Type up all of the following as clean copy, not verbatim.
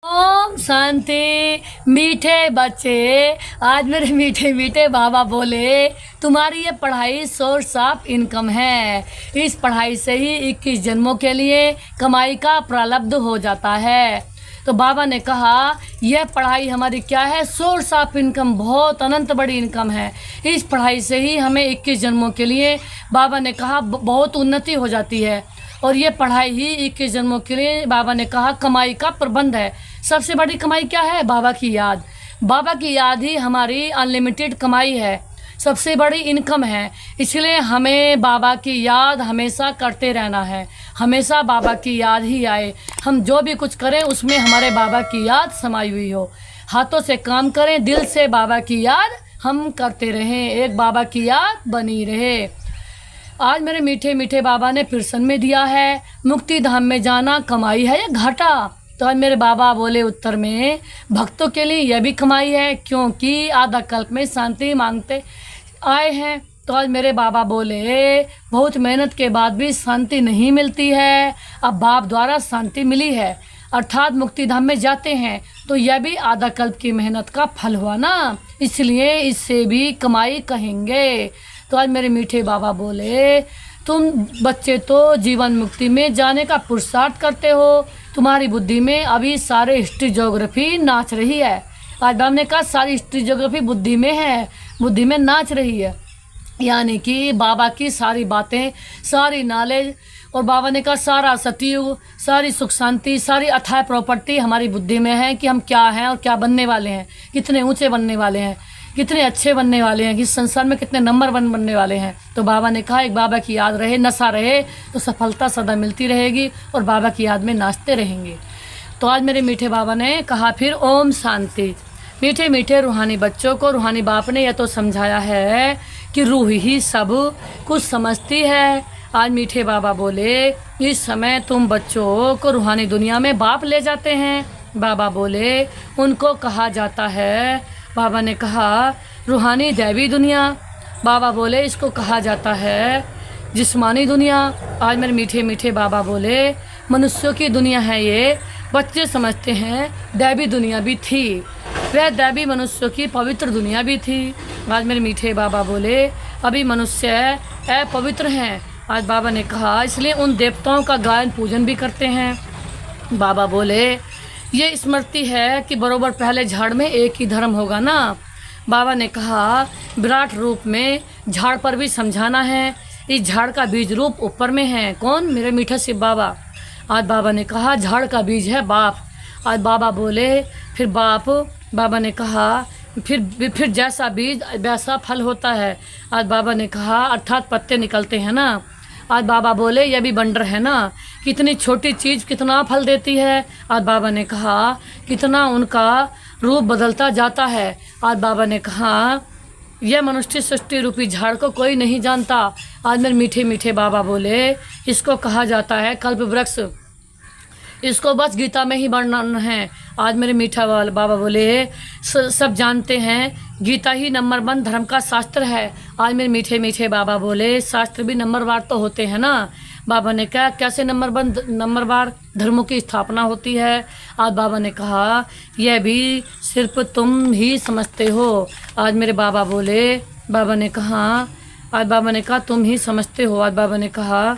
ओम शांति। मीठे बच्चे, आज मेरे मीठे मीठे बाबा बोले तुम्हारी ये पढ़ाई सोर्स ऑफ इनकम है। इस पढ़ाई से ही 21 जन्मों के लिए कमाई का प्रारब्ध हो जाता है। तो बाबा ने कहा यह पढ़ाई हमारी क्या है, सोर्स ऑफ इनकम, बहुत अनंत बड़ी इनकम है। इस पढ़ाई से ही हमें 21 जन्मों के लिए बाबा ने कहा बहुत उन्नति हो जाती है। और ये पढ़ाई ही 21 जन्मों के लिए बाबा ने कहा कमाई का प्रबंध है। सबसे बड़ी कमाई क्या है? बाबा की याद। बाबा की याद ही हमारी अनलिमिटेड कमाई है, सबसे बड़ी इनकम है। इसलिए हमें बाबा की याद हमेशा करते रहना है, हमेशा बाबा की याद ही आए। हम जो भी कुछ करें उसमें हमारे बाबा की याद समाई हुई हो। हाथों से काम करें, दिल से बाबा की याद हम करते रहें, एक बाबा की याद बनी रहे। आज मेरे मीठे मीठे बाबा ने प्रश्न में दिया है, मुक्ति धाम में जाना कमाई है या घाटा? तो आज मेरे बाबा बोले उत्तर में, भक्तों के लिए यह भी कमाई है, क्योंकि आधा कल्प में शांति मांगते आए हैं। तो आज मेरे बाबा बोले बहुत मेहनत के बाद भी शांति नहीं मिलती है, अब बाप द्वारा शांति मिली है, अर्थात मुक्ति धाम में जाते हैं। तो यह भी आधा कल्प की मेहनत का फल हुआ ना, इसलिए इससे भी कमाई कहेंगे। तो आज मेरे मीठे बाबा बोले तुम बच्चे तो जीवन मुक्ति में जाने का पुरुषार्थ करते हो, तुम्हारी बुद्धि में अभी सारे हिस्ट्री ज्योग्राफी नाच रही है। आज बाबा ने कहा सारी हिस्ट्री ज्योग्राफी बुद्धि में है, बुद्धि में नाच रही है, यानी कि बाबा की सारी बातें, सारी नॉलेज। और बाबा ने कहा सारा सतयुग, सारी सुख शांति, सारी अथाह प्रॉपर्टी हमारी बुद्धि में है कि हम क्या हैं और क्या बनने वाले हैं, कितने ऊंचे बनने वाले हैं, कितने अच्छे बनने वाले हैं, इस संसार में कितने नंबर 1 बनने वाले हैं। तो बाबा ने कहा एक बाबा की याद रहे, नशा रहे तो सफलता सदा मिलती रहेगी और बाबा की याद में नाचते रहेंगे। तो आज मेरे मीठे बाबा ने कहा फिर ओम शांति। मीठे मीठे रूहानी बच्चों को रूहानी बाप ने यह तो समझाया है कि रूह ही सब कुछ समझती है। आज मीठे बाबा बोले इस समय तुम बच्चों को रूहानी दुनिया में बाप ले जाते हैं। बाबा बोले उनको कहा जाता है, बाबा ने कहा रूहानी दैवी दुनिया। बाबा बोले इसको कहा जाता है जिस्मानी दुनिया। आज मेरे मीठे मीठे बाबा बोले मनुष्यों की दुनिया है ये, बच्चे समझते हैं दैवी दुनिया भी थी, वह दैवी मनुष्यों की पवित्र दुनिया भी थी। आज मेरे मीठे बाबा बोले अभी मनुष्य अपवित्र हैं। आज बाबा ने कहा इसलिए उन देवताओं का गायन पूजन भी करते हैं। बाबा बोले ये स्मृति है कि बरोबर पहले झाड़ में एक ही धर्म होगा ना। बाबा ने कहा विराट रूप में झाड़ पर भी समझाना है, इस झाड़ का बीज रूप ऊपर में है। कौन? मेरे मीठा शिव बाबा। आज बाबा ने कहा झाड़ का बीज है बाप। आज बाबा बोले फिर बाप, बाबा ने कहा फिर जैसा बीज वैसा फल होता है। आज बाबा ने कहा अर्थात पत्ते निकलते हैं ना। आज बाबा बोले यह भी बंडर है ना, कितनी छोटी चीज़ कितना फल देती है। आज बाबा ने कहा कितना उनका रूप बदलता जाता है। आज बाबा ने कहा यह मनुष्य सृष्टि रूपी झाड़ को कोई नहीं जानता। आज मेरे मीठे मीठे बाबा बोले इसको कहा जाता है कल्प वृक्ष, इसको बस गीता में ही वर्णन है। आज मेरे मीठा बाबा बोले सब जानते हैं गीता ही नंबर 1 धर्म का शास्त्र है। आज मेरे मीठे मीठे बाबा बोले शास्त्र भी नंबरवार तो होते हैं ना। बाबा ने कहा कैसे नंबरवार धर्मों की स्थापना होती है। आज बाबा ने कहा यह भी सिर्फ तुम ही समझते हो। आज मेरे बाबा बोले, बाबा ने कहा आज बाबा ने कहा तुम ही समझते हो। आज बाबा ने कहा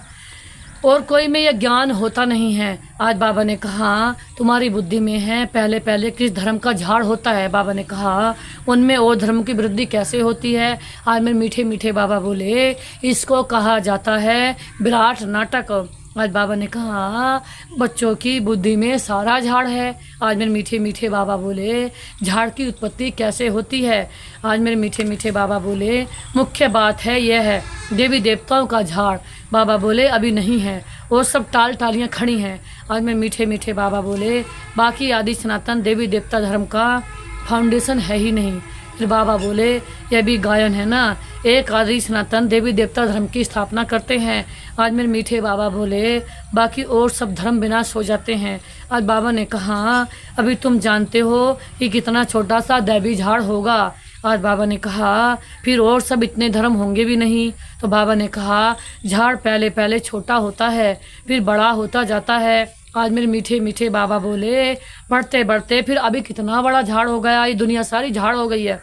और कोई में यह ज्ञान होता नहीं है। आज बाबा ने कहा तुम्हारी बुद्धि में है पहले पहले किस धर्म का झाड़ होता है। बाबा ने कहा उनमें और धर्म की वृद्धि कैसे होती है। आज मेरे मीठे मीठे बाबा बोले इसको कहा जाता है विराट नाटक। आज बाबा ने कहा बच्चों की बुद्धि में सारा झाड़ है। आज मेरे मीठे मीठे बाबा बोले झाड़ की उत्पत्ति कैसे होती है। आज मेरे मीठे मीठे बाबा बोले मुख्य बात है यह है देवी देवताओं का झाड़। बाबा बोले अभी नहीं है और सब टालियाँ खड़ी हैं। आज मेरे मीठे मीठे बाबा बोले बाकी आदि सनातन देवी देवता धर्म का फाउंडेशन है ही नहीं। फिर बाबा बोले यह भी गायन है ना, एक आदि सनातन देवी देवता धर्म की स्थापना करते हैं। आज मेरे मीठे बाबा बोले बाकी और सब धर्म विनाश हो जाते हैं। आज बाबा ने कहा अभी तुम जानते हो कि कितना छोटा सा दैवी झाड़ होगा। आज बाबा ने कहा फिर और सब इतने धर्म होंगे भी नहीं। तो बाबा ने कहा झाड़ पहले पहले छोटा होता है फिर बड़ा होता जाता है आज मेरे मीठे मीठे बाबा बोले, बढ़ते बढ़ते फिर अभी कितना बड़ा झाड़ हो गया, ये दुनिया सारी झाड़ हो गई है।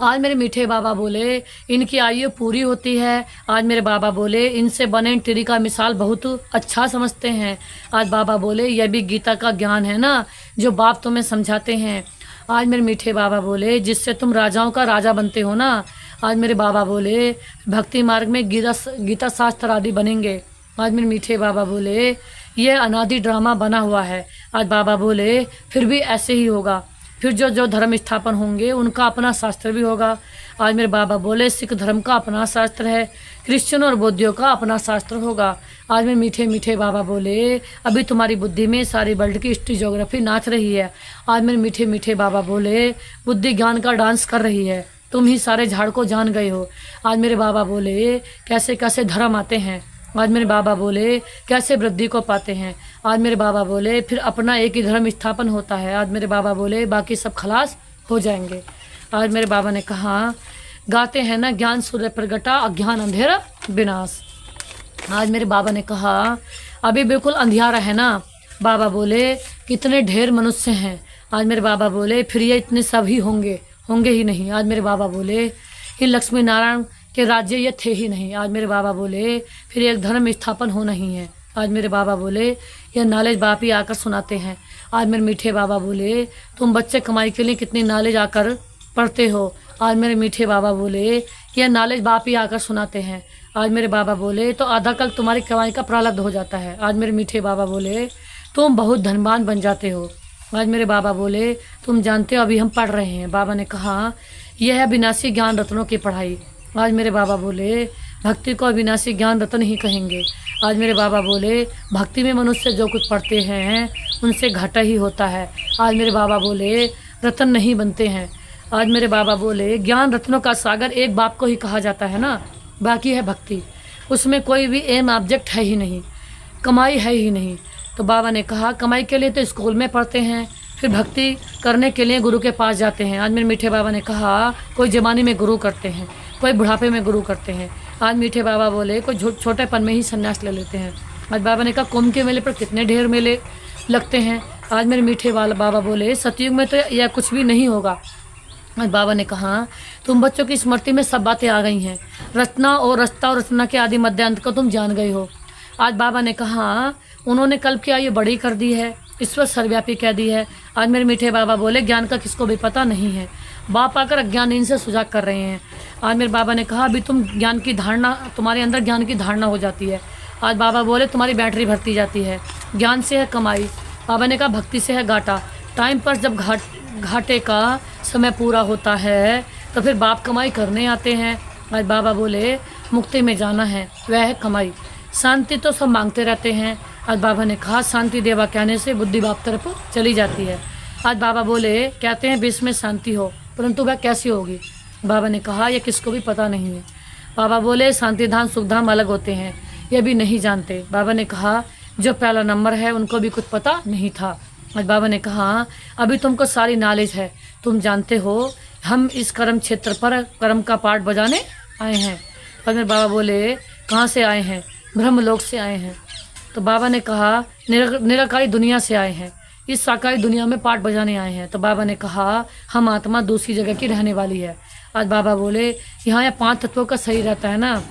आज मेरे मीठे बाबा बोले, इनकी आयु पूरी होती है। आज मेरे बाबा बोले, इनसे बने टिरी का मिसाल बहुत अच्छा समझते हैं। आज बाबा बोले, यह भी गीता का ज्ञान है ना, जो बाप तुम्हें समझाते हैं। आज मेरे मीठे बाबा बोले, जिससे तुम राजाओं का राजा बनते हो ना। आज मेरे बाबा बोले, भक्ति मार्ग में गीता शास्त्र आदि बनेंगे। आज मेरे मीठे बाबा बोले, यह अनादि ड्रामा बना हुआ है। आज बाबा बोले, फिर भी ऐसे ही होगा, फिर जो जो धर्म स्थापन होंगे उनका अपना शास्त्र भी होगा। आज मेरे बाबा बोले, सिख धर्म का अपना शास्त्र है, क्रिश्चियन और बौद्धियों का अपना शास्त्र होगा। आज मेरे मीठे मीठे बाबा बोले, अभी तुम्हारी बुद्धि में सारी वर्ल्ड की हिस्ट्री ज्योग्राफी नाच रही है। आज मेरे मीठे मीठे बाबा बोले, बुद्धि ज्ञान का डांस कर रही है, तुम ही सारे झाड़ को जान गए हो। आज मेरे बाबा बोले, कैसे कैसे धर्म आते हैं। आज मेरे बाबा बोले, कैसे वृद्धि को पाते हैं। आज मेरे बाबा बोले, फिर अपना एक ही धर्म स्थापन होता है। आज मेरे बाबा बोले, बाकी सब खलास हो जाएंगे। आज मेरे बाबा ने कहा, गाते हैं ना, ज्ञान सूर्य प्रगटा, अज्ञान अंधेरा विनाश। आज मेरे बाबा ने कहा, अभी बिल्कुल अंधियारा है ना। बाबा बोले, कितने ढेर मनुष्य हैं। आज मेरे बाबा बोले, फिर ये इतने सब ही होंगे ही नहीं। आज मेरे बाबा बोले, ये लक्ष्मी नारायण के राज्य ये थे ही नहीं। आज मेरे बाबा बोले, फिर एक धर्म स्थापन होना ही है। आज मेरे बाबा बोले, यह नॉलेज बाप ही आकर सुनाते हैं। आज मेरे मीठे बाबा बोले, तुम बच्चे कमाई के लिए कितनी नॉलेज आकर पढ़ते हो। आज मेरे मीठे बाबा बोले, यह नॉलेज बाप ही आकर सुनाते हैं। आज मेरे बाबा बोले, तो आधा कल तुम्हारी कमाई का प्रारब्ध हो जाता है। आज मेरे मीठे बाबा बोले, तुम बहुत धनवान बन जाते हो। आज मेरे बाबा बोले, तुम जानते हो अभी हम पढ़ रहे हैं। बाबा ने कहा, यह है विनाशी ज्ञान रत्नों की पढ़ाई। आज मेरे बाबा बोले, भक्ति को अविनाशी ज्ञान रत्न ही कहेंगे। आज मेरे बाबा बोले, भक्ति में मनुष्य जो कुछ पढ़ते हैं उनसे घाटा ही होता है। आज मेरे बाबा बोले, रत्न नहीं बनते हैं। आज मेरे बाबा बोले, ज्ञान रत्नों का सागर एक बाप को ही कहा जाता है ना, बाकी है भक्ति, उसमें कोई भी एम ऑब्जेक्ट है ही नहीं, कमाई है ही नहीं। तो बाबा ने कहा, कमाई के लिए तो स्कूल में पढ़ते हैं, फिर भक्ति करने के लिए गुरु के पास जाते हैं। आज मेरे मीठे बाबा ने कहा, कोई जवानी में गुरु करते हैं, कोई बुढ़ापे में गुरु करते हैं। आज मीठे बाबा बोले, कोई छोटेपन में ही संन्यास ले लेते हैं। आज बाबा ने कहा, कुंभ के मेले पर कितने ढेर मेले लगते हैं। आज मेरे मीठे बाबा बोले, सतयुग में तो यह कुछ भी नहीं होगा। आज बाबा ने कहा, तुम बच्चों की स्मृति में सब बातें आ गई हैं, रचना और रचता और रचना के आदि मध्यांत को तुम जान गए हो। आज बाबा ने कहा, उन्होंने कल्प की आयु बड़ी कर दी है, ईश्वर सर्वव्यापी कह दी है। आज मेरे मीठे बाबा बोले, ज्ञान का किसको भी पता नहीं है, बाप आकर अज्ञान इनसे सुजाग कर रहे हैं। आज मेरे बाबा ने कहा, अभी तुम्हारे अंदर ज्ञान की धारणा हो जाती है। आज बाबा बोले, तुम्हारी बैटरी भरती जाती है, ज्ञान से है कमाई। बाबा ने कहा, भक्ति से है घाटा। टाइम पर जब घाटे का समय पूरा होता है तो फिर बाप कमाई करने आते हैं। आज बाबा बोले, मुक्ति में जाना है, वह है कमाई। शांति तो सब मांगते रहते हैं। आज बाबा ने कहा, शांति देवा कहने से बुद्धि बाप तरफ चली जाती है। आज बाबा बोले, कहते हैं विश्व में शांति हो, परंतु वह कैसी होगी। बाबा ने कहा, यह किसको भी पता नहीं है। बाबा बोले, शांति धाम सुख धाम अलग होते हैं, यह भी नहीं जानते। बाबा ने कहा, जो पहला नंबर है उनको भी कुछ पता नहीं था। आज बाबा ने कहा, अभी तुमको सारी नॉलेज है, तुम जानते हो हम इस कर्म क्षेत्र पर कर्म का पाठ बजाने आए हैं। और मेरे बाबा बोले, कहाँ से आए हैं। ब्रह्मलोक से आए हैं। तो बाबा ने कहा, निराकारी दुनिया से आए हैं, इस साकारी दुनिया में पाठ बजाने आए हैं। तो बाबा ने कहा, हम आत्मा दूसरी जगह की रहने वाली है। आज बाबा बोले, यहाँ या 5 तत्वों का शरीर रहता है ना।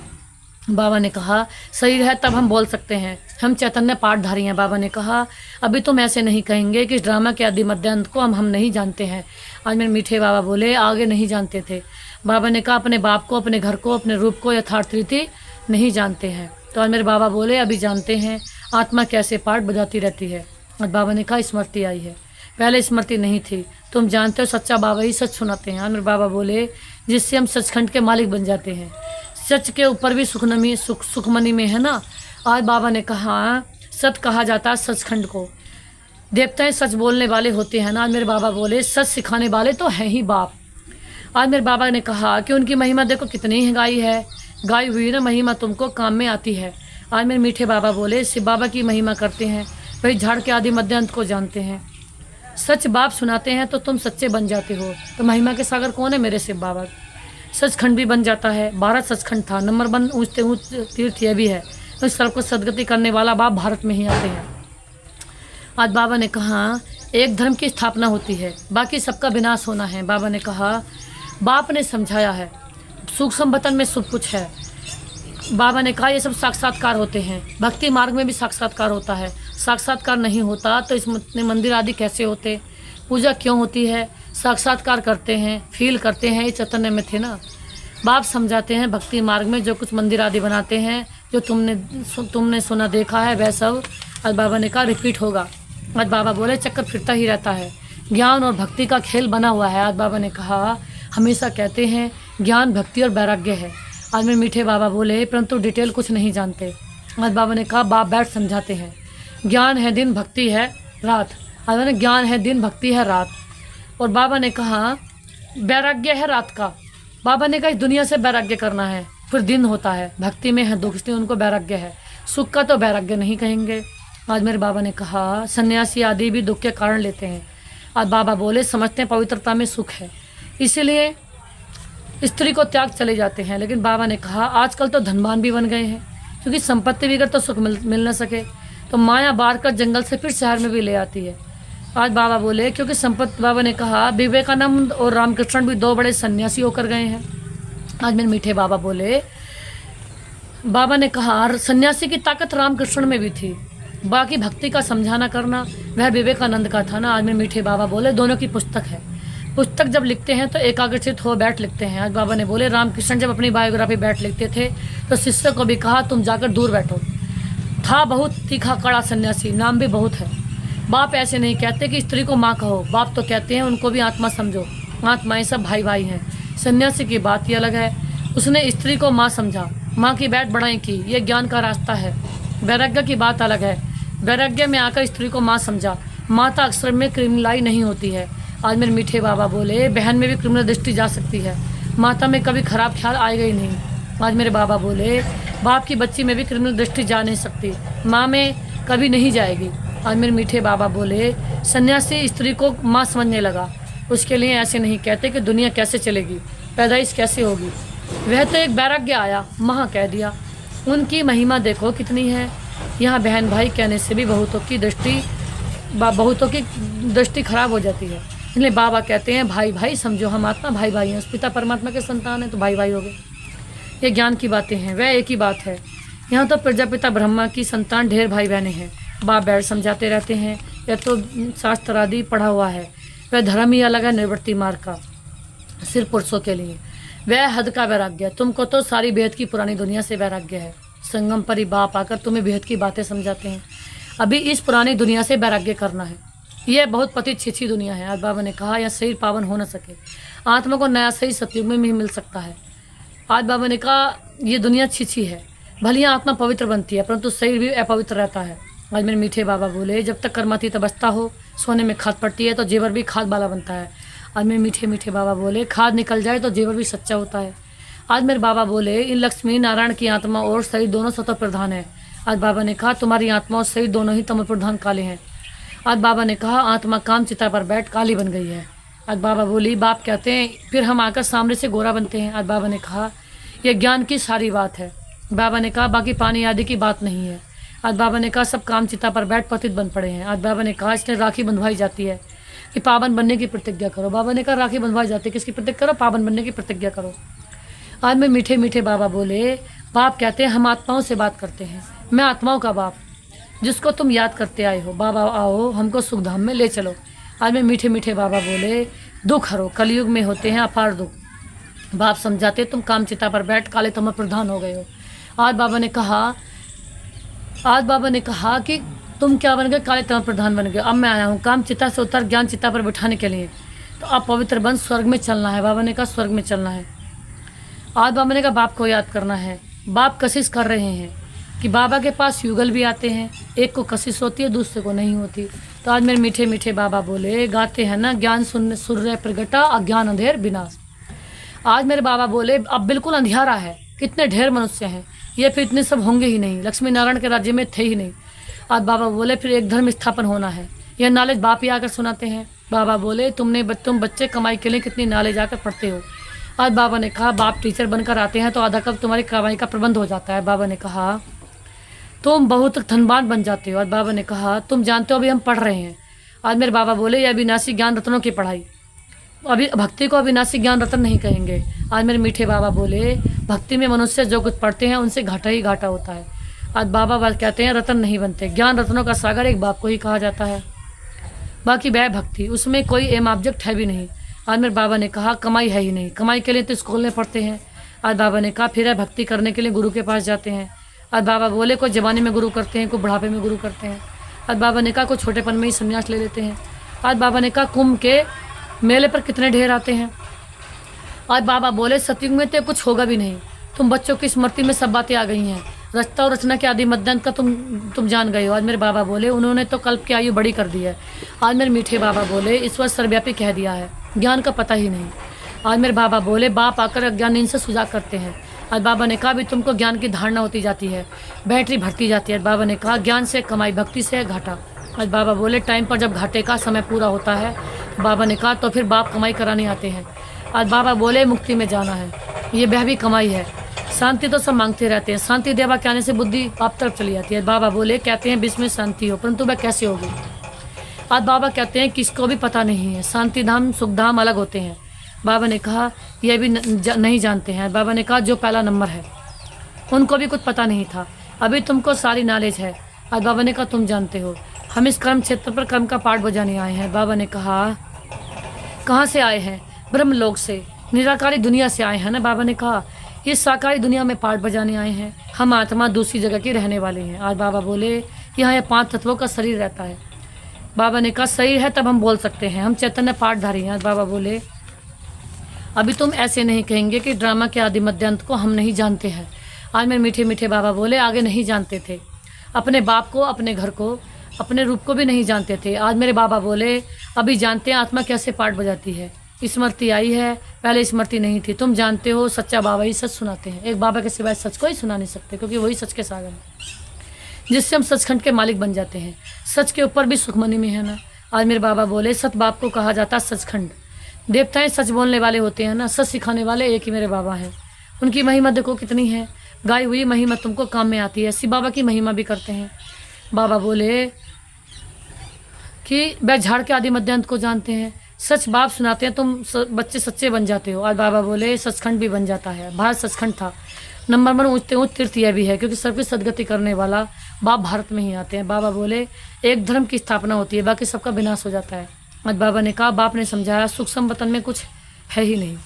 बाबा ने कहा, शरीर है तब हम बोल सकते हैं, हम चैतन्य पाठधारी हैं। बाबा ने कहा, अभी तुम ऐसे नहीं कहेंगे कि इस ड्रामा के आदि मध्यांत को हम नहीं जानते हैं। आज मेरे मीठे बाबा बोले, आगे नहीं जानते थे। बाबा ने कहा, अपने बाप को, अपने घर को, अपने रूप को यथार्थ रीति नहीं जानते हैं। तो आज मेरे बाबा बोले, अभी जानते हैं आत्मा कैसे पाठ बजाती रहती है। आज बाबा ने कहा, स्मृति आई है, पहले स्मृति नहीं थी, तुम जानते हो सच्चा बाबा ही सच सुनाते हैं। आज मेरे बाबा बोले, जिससे हम सचखंड के मालिक बन जाते हैं, सच के ऊपर भी सुखमनी में है ना। आज बाबा ने कहा, सच कहा जाता है सचखंड को, देखते हैं सच बोलने वाले होते हैं ना। आज मेरे बाबा बोले, सच सिखाने वाले तो हैं ही बाप। आज मेरे बाबा ने कहा कि उनकी महिमा देखो कितनी गाई है, गाई हुई ना महिमा तुमको काम में आती है। आज मेरे मीठे बाबा बोले, शिव बाबा की महिमा करते हैं, वही झाड़ के आदि मध्यांत को जानते हैं, सच बाप सुनाते हैं तो तुम सच्चे बन जाते हो। तो महिमा के सागर कौन है, मेरे शिव बाबा। सचखंड भी बन जाता है, भारत सचखंड था, नंबर 1 ऊँचते ऊँच तीर्थ यह भी है। तो सबको सदगति करने वाला बाप भारत में ही आते हैं। आज बाबा ने कहा एक धर्म की स्थापना होती है, बाकी सबका विनाश होना है। बाबा ने कहा, बाप ने समझाया है सूक्ष्म वतन में सब कुछ है। बाबा ने कहा ये सब साक्षात्कार होते हैं, भक्ति मार्ग में भी साक्षात्कार होता है। साक्षात्कार नहीं होता तो इसमें मंदिर आदि कैसे होते, पूजा क्यों होती है? साक्षात्कार करते हैं, फील करते हैं, ये चैतन्य में थे ना। बाप समझाते हैं भक्ति मार्ग में जो कुछ मंदिर आदि बनाते हैं, जो तुमने सुना देखा है वह सब आज बाबा ने कहा रिपीट होगा। आज बाबा बोले चक्कर फिरता ही रहता है, ज्ञान और भक्ति का खेल बना हुआ है। आज बाबा ने कहा हमेशा कहते हैं ज्ञान भक्ति और वैराग्य है। आज मेरे मीठे बाबा बोले परंतु डिटेल कुछ नहीं जानते। आज बाबा ने कहा बाप बैठ समझाते हैं, ज्ञान है दिन, भक्ति है रात। आज मैंने ज्ञान है दिन, भक्ति है रात। और बाबा ने कहा वैराग्य है रात का। बाबा ने कहा इस दुनिया से वैराग्य करना है, फिर दिन होता है, भक्ति में है दुख, इसलिए उनको वैराग्य है। सुख का तो वैराग्य नहीं कहेंगे। आज मेरे बाबा ने कहा सन्यासी आदि भी दुख के कारण लेते हैं। आज बाबा बोले समझते हैं पवित्रता में सुख है, इसीलिए स्त्री को त्याग चले जाते हैं। लेकिन बाबा ने कहा आजकल तो धनवान भी बन गए हैं, क्योंकि संपत्ति बिगड़ तो सुख मिल न सके, तो माया बार कर जंगल से फिर शहर में भी ले आती है। आज बाबा बोले क्योंकि संपत्ति, बाबा ने कहा विवेकानंद और रामकृष्ण भी दो बड़े सन्यासी होकर गए हैं। आज मेरे मीठे बाबा बोले, बाबा ने कहा सन्यासी की ताकत रामकृष्ण में भी थी, बाकी भक्ति का समझाना करना वह विवेकानंद का था ना। आज मेरे मीठे बाबा बोले दोनों की पुस्तक है, पुस्तक जब लिखते हैं तो एकाग्रचित हो बैठ लिखते हैं। आज बाबा ने बोले रामकृष्ण जब अपनी बायोग्राफी बैठ लिखते थे तो शिष्य को भी कहा तुम जाकर दूर बैठो। था बहुत तीखा कड़ा सन्यासी, नाम भी बहुत है। बाप ऐसे नहीं कहते कि स्त्री को माँ कहो, बाप तो कहते हैं उनको भी आत्मा समझो, आत्माएं सब भाई भाई हैं। सन्यासी की बात ही अलग है, उसने स्त्री को माँ समझा, माँ की बैठ बढ़ाई की, ये ज्ञान का रास्ता है। वैराग्य की बात अलग है, वैराग्य में आकर स्त्री को माँ समझा। माता अक्सर में क्रिमिनलाई नहीं होती है। आज मेरे मीठे बाबा बोले बहन में भी क्रिमिनल दृष्टि जा सकती है, माता में कभी खराब ख्याल आएगा ही नहीं। आज मेरे बाबा बोले बाप की बच्ची में भी क्रिमिनल दृष्टि जा नहीं सकती, माँ में कभी नहीं जाएगी। आज मेरे मीठे बाबा बोले सन्यासी स्त्री को माँ समझने लगा, उसके लिए ऐसे नहीं कहते कि दुनिया कैसे चलेगी, पैदाइश कैसे होगी। वह तो एक वैराग्य आया, महा कह दिया। उनकी महिमा देखो कितनी है। यहाँ बहन भाई कहने से भी बहुतों की दृष्टि खराब हो जाती है, इसलिए बाबा कहते हैं भाई भाई समझो, हम आत्मा भाई भाई हैं, पिता परमात्मा के संतान हैं तो भाई भाई हो गए। ये ज्ञान की बातें हैं, वह एक ही बात है। यहाँ तो प्रजापिता ब्रह्मा की संतान ढेर भाई बहनें हैं। बाप बैठ समझाते रहते हैं, यह तो शास्त्र आदि पढ़ा हुआ है। वह धर्म ही अलग है निवृत्ति मार्ग का, सिर्फ पुरुषों के लिए। वह हद का वैराग्य, तुमको तो सारी बेहद की पुरानी दुनिया से वैराग्य है। संगम पर ही बाप आकर तुम्हें बेहद की बातें समझाते हैं। अभी इस पुरानी दुनिया से वैराग्य करना है, यह बहुत पति छिछी दुनिया है। आज बाबा ने कहा यह शरीर पावन हो न सके, आत्मा को नया शरीर सतयुग में भी मिल सकता है। आज बाबा ने कहा ये दुनिया छिछी है, भले आत्मा पवित्र बनती है परंतु शरीर भी अपवित्र रहता है। आज मेरे मीठे बाबा बोले जब तक कर्मातीत अवस्था हो, सोने में खाद पड़ती है तो जेवर भी खाद वाला बनता है। आज मेरे मीठे मीठे बाबा बोले खाद निकल जाए तो जेवर भी सच्चा होता है। आज मेरे बाबा बोले इन लक्ष्मी नारायण की आत्मा और शरीर दोनों सतो प्रधान है। आज बाबा ने कहा तुम्हारी आत्मा और शरीर दोनों ही तमो प्रधान काले हैं। आज बाबा ने कहा आत्मा काम चिता पर बैठ काली बन गई है। आज बाबा बोली बाप कहते हैं फिर हम आकर सामने से गोरा बनते हैं। आज बाबा ने कहा यह ज्ञान की सारी बात है। बाबा ने कहा बाकी पानी आदि की बात नहीं है। आज बाबा ने कहा सब काम चिता पर बैठ पतित बन पड़े हैं। आज बाबा ने कहा इसने राखी बंधवाई जाती है कि पावन बनने की प्रतिज्ञा करो। बाबा ने कहा राखी बंधवाई जाती है, किसकी प्रतिज्ञा करो? पावन बनने की प्रतिज्ञा करो। आज मैं मीठे मीठे बाबा बोले बाप कहते हैं हम आत्माओं से बात करते हैं, मैं आत्माओं का बाप जिसको तुम याद करते आए हो। बाबा आओ हमको सुखधाम में ले चलो। आज मैं मीठे मीठे बाबा बोले दुख हरो, कलयुग में होते हैं अपार दुख। बाप समझाते तुम काम चिता पर बैठ काले तम प्रधान हो गए हो। आज बाबा ने कहा कि तुम क्या बन गए? काले तम प्रधान बन गए। अब मैं आया हूँ काम चिता से उतर ज्ञान चिता पर बिठाने के लिए, तो अब पवित्र बन स्वर्ग में चलना है। बाबा ने कहा स्वर्ग में चलना है। आज बाबा ने कहा बाप को याद करना है। बाप कशिश कर रहे हैं कि बाबा के पास युगल भी आते हैं, एक को कशिश होती है दूसरे को नहीं होती। तो आज मेरे मीठे मीठे बाबा बोले गाते हैं ना ज्ञान सुन सूर्य प्रगटा अज्ञान अंधेर विनाश। आज मेरे बाबा बोले अब बिल्कुल अंधियारा है, कितने ढेर मनुष्य हैं, ये फिर इतने सब होंगे ही नहीं, लक्ष्मी नारायण के राज्य में थे ही नहीं। आज बाबा बोले फिर एक धर्म स्थापन होना है। यह नॉलेज बाप ही आकर सुनाते हैं। बाबा बोले तुम बच्चे कमाई के लिए कितनी नॉलेज आकर पढ़ते हो। आज बाबा ने कहा बाप टीचर बनकर आते हैं तो आधा कब तुम्हारी कमाई का प्रबंध हो जाता है। बाबा ने कहा तुम बहुत धनवान बन जाते हो। आज बाबा ने कहा तुम जानते हो अभी हम पढ़ रहे हैं। आज मेरे बाबा बोले ये अविनाशी ज्ञान रत्नों की पढ़ाई, अभी भक्ति को अविनाशी ज्ञान रत्न नहीं कहेंगे। आज मेरे मीठे बाबा बोले भक्ति में मनुष्य जो कुछ पढ़ते हैं उनसे घाटा ही घाटा होता है। आज बाबा बात कहते हैं रत्न नहीं बनते, ज्ञान रत्नों का सागर एक बाप को ही कहा जाता है, बाकी वह भक्ति, उसमें कोई एम ऑब्जेक्ट है भी नहीं। आज मेरे बाबा ने कहा कमाई है ही नहीं, कमाई के लिए तो स्कूल में पढ़ते हैं। आज बाबा ने कहा फिर भक्ति करने के लिए गुरु के पास जाते हैं। आज बाबा बोले कोई जवानी में गुरु करते हैं, कोई बुढ़ापे में गुरु करते हैं। आज बाबा ने कहा कोई छोटेपन में ही संन्यास ले लेते हैं। आज बाबा ने कहा कुंभ के मेले पर कितने ढेर आते हैं। आज बाबा बोले सतयुग में तो कुछ होगा भी नहीं, तुम बच्चों की स्मृति में सब बातें आ गई हैं, रचता और रचना के आदि मध्यांत का तुम जान गए हो। आज मेरे बाबा बोले उन्होंने तो कल्प की आयु बड़ी कर दी है। आज मेरे मीठे बाबा बोले ईश्वर सर्वव्यापी कह दिया है, ज्ञान का पता ही नहीं। आज मेरे बाबा बोले बाप आकर अज्ञान इनसे सुझाव करते हैं। आज बाबा ने कहा भी तुमको ज्ञान की धारणा होती जाती है, बैटरी भरती जाती है। बाबा ने कहा ज्ञान से कमाई, भक्ति से घाटा। आज बाबा बोले टाइम पर जब घाटे का समय पूरा होता है, बाबा ने कहा तो फिर बाप कमाई कराने आते हैं। आज बाबा बोले मुक्ति में जाना है, ये वह भी कमाई है। शांति तो सब मांगते रहते हैं, शांति देवा के आने से बुद्धि आप तरफ चली जाती है। बाबा बोले कहते हैं विश्व में शांति हो, परंतु वह कैसे होगी। आज बाबा कहते हैं किसको भी पता नहीं है, शांति धाम सुख धाम अलग होते हैं। बाबा ने कहा यह भी नहीं जानते हैं। बाबा ने कहा जो पहला नंबर है उनको भी कुछ पता नहीं था, अभी तुमको सारी नॉलेज है। आज बाबा ने कहा तुम जानते हो, हम इस कर्म क्षेत्र पर कर्म का पाठ बजाने आए हैं। बाबा ने कहा कहाँ से आए हैं, ब्रह्मलोक से, निराकारी दुनिया से आए हैं ना। बाबा ने कहा इस साकारी दुनिया में पाठ बजाने आए हैं, हम आत्मा दूसरी जगह के रहने वाले हैं। आज बाबा बोले यहाँ 5 तत्वों का शरीर रहता है। बाबा ने कहा शरीर है तब हम बोल सकते हैं, हम चैतन्य पाठधारी हैं। आज बाबा बोले अभी तुम ऐसे नहीं कहेंगे कि ड्रामा के आदि मध्यांत को हम नहीं जानते हैं। आज मेरे मीठे मीठे बाबा बोले आगे नहीं जानते थे, अपने बाप को, अपने घर को, अपने रूप को भी नहीं जानते थे। आज मेरे बाबा बोले अभी जानते हैं आत्मा कैसे पाठ बजाती है, स्मृति आई है, पहले स्मृति नहीं थी। तुम जानते हो सच्चा बाबा ही सच सुनाते हैं, एक बाबा के सिवाय सच को ही सुना नहीं सकते, क्योंकि वही सच के सागर हैं जिससे हम सचखंड के मालिक बन जाते हैं। सच के ऊपर भी सुखमनी में है ना। आज मेरे बाबा बोले सत बाप को कहा जाता सचखंड, देवताएं सच बोलने वाले होते हैं ना, सच सिखाने वाले एक ही मेरे बाबा हैं। उनकी महिमा देखो कितनी है, गाई हुई महिमा तुमको काम में आती है। ऐसी बाबा की महिमा भी करते हैं। बाबा बोले कि वह झाड़ के आदि मध्यांत को जानते हैं, सच बाप सुनाते हैं, तुम बच्चे सच्चे बन जाते हो। आज बाबा बोले सचखंड भी बन जाता है। भारत सचखंड था, नंबर 1 ऊँचते ऊँच तीर्थ यह भी है, क्योंकि सबकी सदगति करने वाला बाप भारत में ही आते हैं। बाबा बोले एक धर्म की स्थापना होती है, बाकी सबका विनाश हो जाता है। आज बाबा ने कहा बाप ने समझाया सूक्ष्म वतन में कुछ है ही नहीं,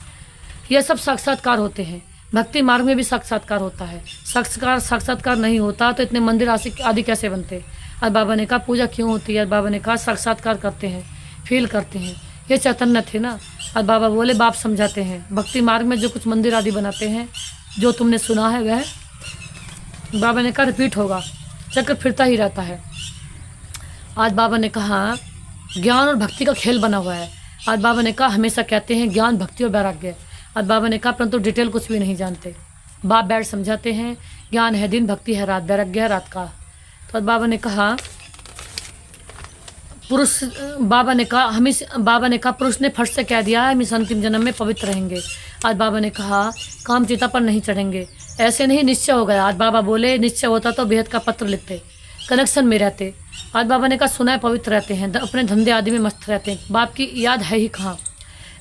यह सब साक्षात्कार होते हैं। भक्ति मार्ग में भी साक्षात्कार होता है, साक्षात्कार नहीं होता तो इतने मंदिर आदि कैसे बनते। आज बाबा ने कहा पूजा क्यों होती है। आज बाबा ने कहा साक्षात्कार करते हैं, फील करते हैं, ये चैतन्य थे ना। आज बाबा बोले बाप समझाते हैं भक्ति मार्ग में जो कुछ मंदिर आदि बनाते हैं, जो तुमने सुना है वह बाबा ने कहा रिपीट होगा, चक्कर फिरता ही रहता है। आज बाबा ने कहा ज्ञान और भक्ति का खेल बना हुआ है। आज बाबा ने कहा हमेशा कहते हैं ज्ञान, भक्ति और वैराग्य। आज बाबा ने कहा परंतु डिटेल कुछ भी नहीं जानते। बाप बैठ समझाते हैं ज्ञान है दिन, भक्ति है रात, वैराग्य है रात का। तो आज बाबा ने कहा बाबा ने कहा पुरुष ने फट से कह दिया है हम इस अंतिम जन्म में पवित्र रहेंगे। आज बाबा ने कहा काम चिता पर नहीं चढ़ेंगे, ऐसे नहीं निश्चय हो गया। आज बाबा बोले निश्चय होता तो बेहद का पत्र लिखते, कनेक्शन में रहते। आज बाबा ने कहा सुना है पवित्र रहते हैं, अपने धंधे आदि में मस्त रहते हैं, बाप की याद है ही कहाँ।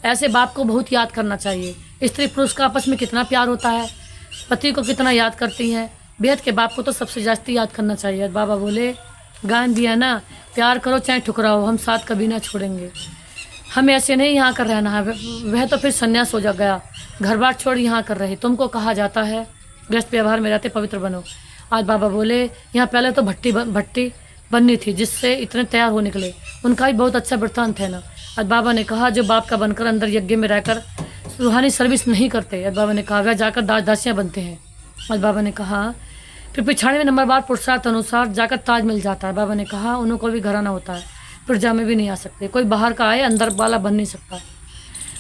ऐसे बाप को बहुत याद करना चाहिए। स्त्री पुरुष का आपस में कितना प्यार होता है, पति को कितना याद करती हैं, बेहद के बाप को तो सबसे ज़्यादा याद करना चाहिए। आज बाबा बोले गान दिया ना, प्यार करो चाहे ठुकराओ, हम साथ कभी ना छोड़ेंगे। हम ऐसे नहीं यहाँ कर रहना है, वह तो फिर संन्यास हो जा गया, घर बार छोड़ यहाँ कर रहे। तुमको कहा जाता है गृहस्थ व्यवहार में रहते पवित्र बनो। आज बाबा बोले यहाँ पहले तो भट्टी बननी थी, जिससे इतने तैयार हो निकले, उनका भी बहुत अच्छा वृत्तांत है ना। आज बाबा ने कहा जो बाप का बनकर अंदर यज्ञ में रहकर रूहानी सर्विस नहीं करते, आज बाबा ने कहा वह जाकर दास दासियाँ बनते हैं। आज बाबा ने कहा फिर पिछाड़ी में नंबरवार पुरुषार्थ अनुसार जाकर ताज मिल जाता है। बाबा ने कहा उन्हों को भी घराना होता है, प्रजा में भी नहीं आ सकते, कोई बाहर का आए अंदर वाला बन नहीं सकता,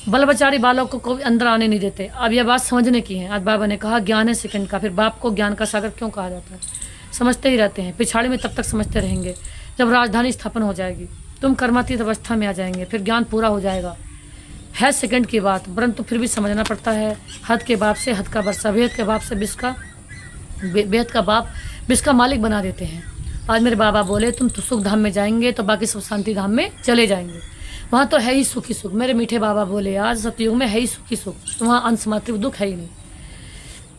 बलबचारी बालों को कोई अंदर आने नहीं देते। अब यह बात समझने की है। आज बाबा ने कहा ज्ञान है सेकंड का, फिर बाप को ज्ञान का सागर क्यों कहा जाता है, समझते ही रहते हैं, पिछाड़ी में तब तक समझते रहेंगे जब राजधानी स्थापन हो जाएगी, तुम कर्मातीत अवस्था में आ जाएंगे, फिर ज्ञान पूरा हो जाएगा। है सेकंड की बात, परंतु फिर भी समझना पड़ता है। हद के बाप से हद का वर्षा, भेद के बाप से विष का बेहद का बाप विश्व का मालिक बना देते हैं। आज मेरे बाबा बोले तुम तो सुख धाम में जाएंगे तो बाकी सब शांति धाम में चले जाएंगे, वहाँ तो है ही सुख ही सुख। मेरे मीठे बाबा बोले आज सतयुग में है ही सुख ही सुख, वहाँ अंश मात्र दुख है ही नहीं।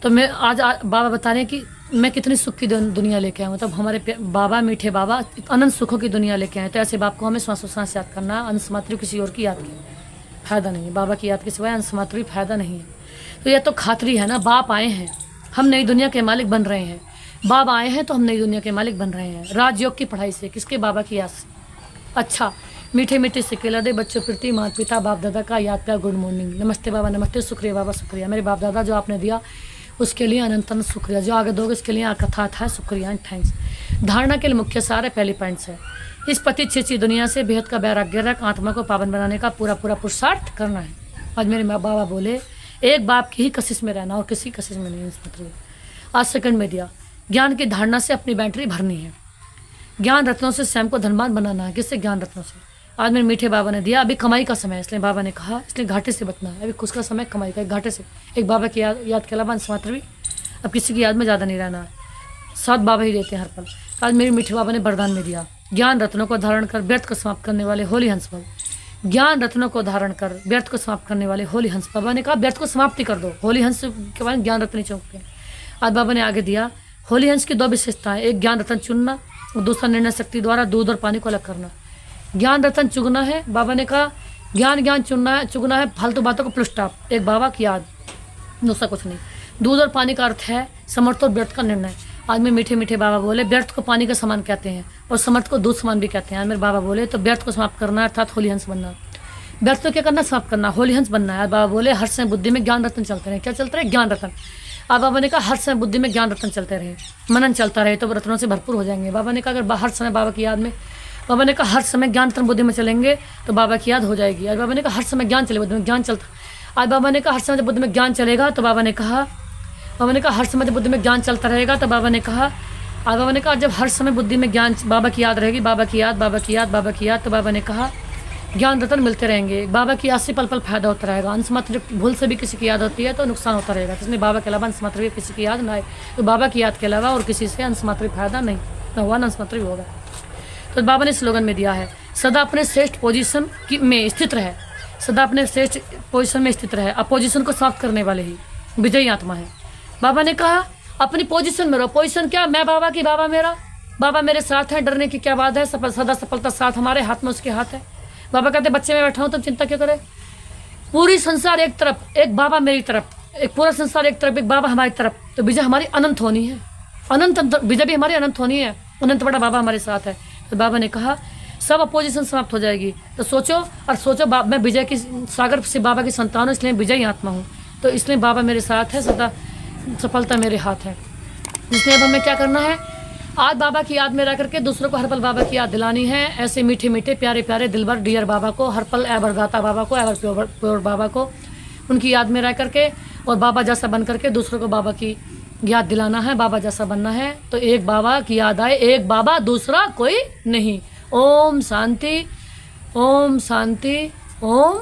तो मैं आज बाबा बता रहे हैं कि मैं कितनी सुख की दुनिया लेके आया हूँ। मतलब हमारे बाबा मीठे बाबा अनंत सुखों की दुनिया लेके आए। तो ऐसे बाप को हमें श्वासों सांस याद करना, अंश मात्र किसी और की याद की फायदा नहीं है, बाबा की याद के सिवाय अंश मात्र फायदा नहीं है। तो यह तो खातरी है ना, बाप आए हैं हम नई दुनिया के मालिक बन रहे हैं, बाबा आए हैं तो हम नई दुनिया के मालिक बन रहे हैं। राजयोग की पढ़ाई से, किसके? बाबा की याद से। अच्छा, मीठे मीठे से केला दे बच्चों प्रति माता पिता बाप दादा का याद का गुड मॉर्निंग, नमस्ते बाबा नमस्ते, शुक्रिया बाबा शुक्रिया। मेरे बाप दादा जो आपने दिया उसके लिए अनंत शुक्रिया, जो आगे दोगे उसके लिए अकथा था शुक्रिया एंड थैंक्स। धारणा के लिए मुख्य सार है, पहली पॉइंट्स है इस पति छिची दुनिया से बेहद का वैराग्य रख आत्मा को पावन बनाने का पूरा पुरुषार्थ करना है। आज मेरे बाबा बोले एक बाप की ही कशिश में रहना और किसी कशिश में नहीं। आज सेकंड में दिया ज्ञान की धारणा से अपनी बैटरी भरनी है, ज्ञान रत्नों से स्वयं को धनवान बनाना है। किससे? ज्ञान रत्नों से। आज मेरे मीठे बाबा ने दिया अभी कमाई का समय है, इसलिए बाबा ने कहा इसलिए घाटे से बचना है। अभी खुश का समय कमाई का, घाटे से। एक बाबा की याद के अलावा अंश मात्र भी अब किसी की याद में ज़्यादा नहीं रहना है, साथ बाबा ही रहते हैं हर पल। आज मेरे मीठे बाबा ने वरदान में दिया ज्ञान रत्नों को धारण कर व्यर्थ को समाप्त करने वाले होली हंस बाबा। ज्ञान रत्नों को धारण कर व्यर्थ को समाप्त करने वाले होली हंस बाबा ने कहा व्यर्थ को समाप्ति कर दो, होली हंस के बाद ज्ञान रत्न चौंकते हैं। आज बाबा ने आगे दिया होली हंस की दो विशेषताएं, एक ज्ञान रत्न चुनना और दूसरा निर्णय शक्ति द्वारा दूध और पानी को अलग करना। ज्ञान रत्न चुगना है, बाबा ने कहा ज्ञान चुगना है फालतू बातों को प्लस स्टॉप, एक बाबा की याद, दूसरा कुछ नहीं। दूध और पानी का अर्थ है समर्थ और व्यर्थ का निर्णय। आज में मीठे मीठे बाबा बोले व्यर्थ को पानी का समान कहते हैं और समर्थ को दूध समान भी कहते हैं। आज मेरे बाबा बोले तो व्यर्थ को समाप्त करना अर्थात होली हंस बनना। व्यर्थ को क्या करना? समाप्त करना, होली हंस बनना है। आज बाबा बोले हर समय बुद्धि में ज्ञान रत्न चलते रहे। क्या चलते रहे? ज्ञान रत्न। आज बाबा ने कहा हर समय बुद्धि में ज्ञान रत्न चलते रहे, मनन चलता रहे तो रत्नों से भरपूर हो जाएंगे। बाबा ने कहा अगर हर समय बाबा की याद में, बाबा ने कहा हर समय ज्ञान रत्न बुद्धि में चलेंगे तो बाबा की याद हो जाएगी। आज बाबा ने कहा हर समय ज्ञान चले, बुद्धि में ज्ञान चलता। आज बाबा ने कहा हर समय बुद्धि में ज्ञान चलेगा तो बाबा ने कहा हर समय बुद्धि में ज्ञान चलता रहेगा तो बाबा ने कहा आज बाबा ने कहा जब हर समय बुद्धि में ज्ञान बाबा की याद रहेगी, बाबा की याद बाबा की याद बाबा की याद, तो बाबा ने कहा ज्ञान रत्न मिलते रहेंगे। बाबा की याद से पल पल फायदा होता रहेगा। अंश मात्र भूल से भी किसी की याद होती है तो नुकसान होता रहेगा, इसलिए बाबा के अलावा अंश मात्र भी किसी की याद ना आए। तो बाबा की याद के अलावा और किसी से अंश मात्र फायदा नहीं, न हुआ अंश मात्र भी होगा। तो बाबा ने स्लोगन में दिया है सदा अपने श्रेष्ठ पोजीशन में स्थित रहे, सदा अपने श्रेष्ठ पोजीशन में स्थित रहे, अपोजिशन को समाप्त करने वाले ही विजयी आत्मा है। बाबा ने कहा अपनी पोजीशन में रहो। पोजीशन क्या? मैं बाबा की, बाबा मेरा, बाबा मेरे साथ है, डरने की क्या बात है, सदा सफलता साथ हमारे हाथ में, उसके हाथ है। बाबा कहते बच्चे में बैठा हूँ तुम चिंता क्यों करे, पूरी संसार एक तरफ, एक बाबा मेरी तरफ, एक पूरा संसार एक तरफ, एक बाबा हमारी तरफ, तो विजय हमारी अनंत होनी है, अनंत विजय भी हमारी अनंत होनी है, अनंत बड़ा बाबा हमारे साथ है। तो बाबा ने कहा सब अपोजिशन समाप्त हो जाएगी। तो सोचो और सोचो मैं विजय की सागर से बाबा की संतान हूँ, इसलिए विजयी आत्मा हूँ, तो इसलिए बाबा मेरे साथ है, सदा सफलता मेरे हाथ है। इसलिए अब हमें क्या करना है? आज बाबा की याद में रह करके दूसरों को हर पल बाबा की याद दिलानी है। ऐसे मीठे मीठे प्यारे प्यारे दिलबर डियर बाबा को हर पल एवर दाता बाबा को, एवर प्योर बाबा को उनकी याद में रह करके और बाबा जैसा बन करके दूसरों को बाबा की याद दिलाना है, बाबा जैसा बनना है। तो एक बाबा की याद आए, एक बाबा दूसरा कोई नहीं। ओम शांति, ओम शांति, ओम